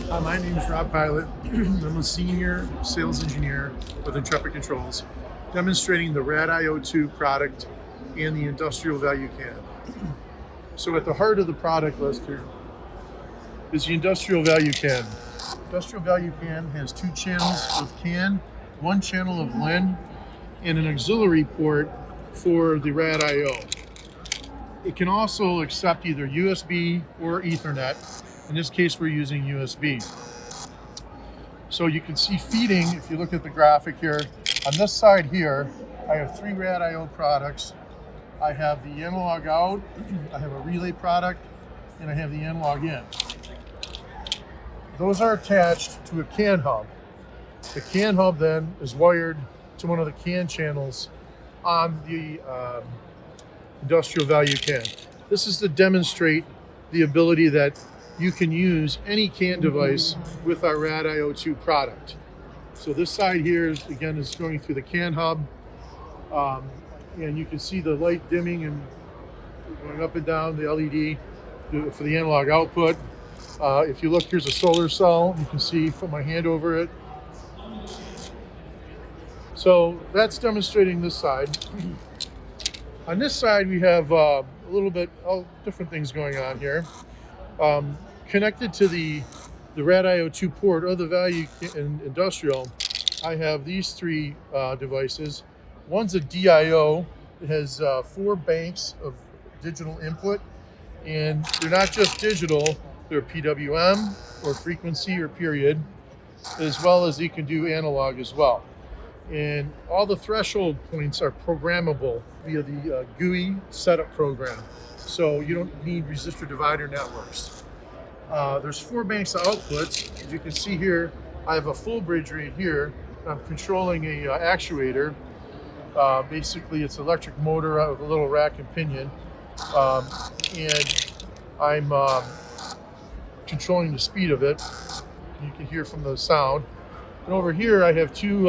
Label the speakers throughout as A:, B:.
A: My name is Rob Pilot. I'm a senior sales engineer with Intrepid Controls, demonstrating the RAD-IO2 product and the industrial value can. So at the heart of the product list here is the industrial value can. Industrial value can has two channels of can, one channel of LIN, and an auxiliary port for the RAD-IO. It can also accept either USB or Ethernet. In this case, we're using USB. So you can see feeding, if you look at the graphic here, on this side here, I have three RAD-IO products. I have the analog out, I have a relay product, and I have the analog in. Those are attached to a CAN hub. The CAN hub then is wired to one of the CAN channels on the industrial value can. This is to demonstrate the ability that you can use any CAN device with our RAD-IO2 product. So this side here, again, is going through the CAN hub. And you can see the light dimming and going up and down the LED for the analog output. If you look, here's a solar cell. You can see, put my hand over it. So that's demonstrating this side. On this side, we have a little bit different things going on here. Connected to the RAD-IO2 port of the value in industrial, I have these three devices. One's a DIO. It has 4 banks of digital input, and they're not just digital, they're PWM or frequency or period, as well as you can do analog as well. And all the threshold points are programmable via the GUI setup program. So you don't need resistor divider networks. There's 4 banks of outputs. As you can see here, I have a full bridge right here. I'm controlling a actuator. Basically, it's an electric motor with a little rack and pinion. And I'm controlling the speed of it. You can hear from the sound. And over here, I have 2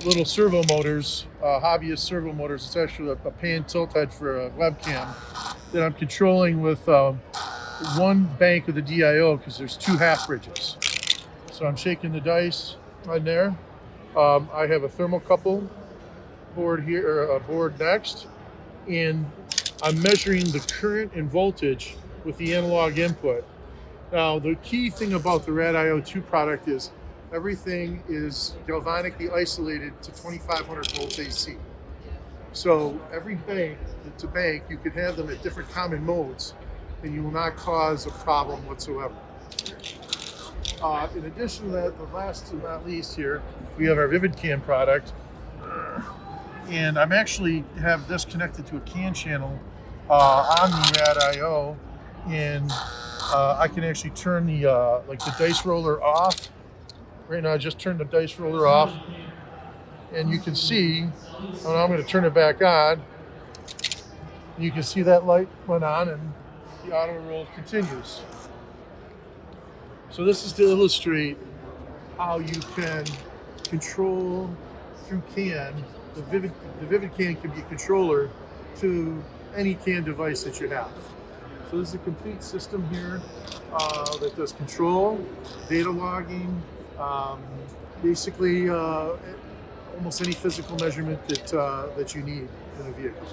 A: little servo motors, hobbyist servo motors. It's actually a pan tilt head for a webcam that I'm controlling with one bank of the DIO because there's 2 half bridges. So I'm shaking the dice right there. I have a thermocouple board here, or a board next, and I'm measuring the current and voltage with the analog input. Now, the key thing about the RAD-IO2 product is everything is galvanically isolated to 2500 volts AC. So every bank to bank, you could have them at different common modes, and you will not cause a problem whatsoever. In addition to that, the last but not least here, we have our VividCAN product. And I'm actually have this connected to a CAN channel on the RAD-IO, and I can actually turn the the dice roller off. Right now, I just turned the dice roller off, and you can see. Oh, now I'm going to turn it back on. You can see that light went on, and the auto roll continues. So this is to illustrate how you can control through CAN. The VividCAN can be a controller to any CAN device that you have. So this is a complete system here that does control, data logging, basically almost any physical measurement that you need in a vehicle.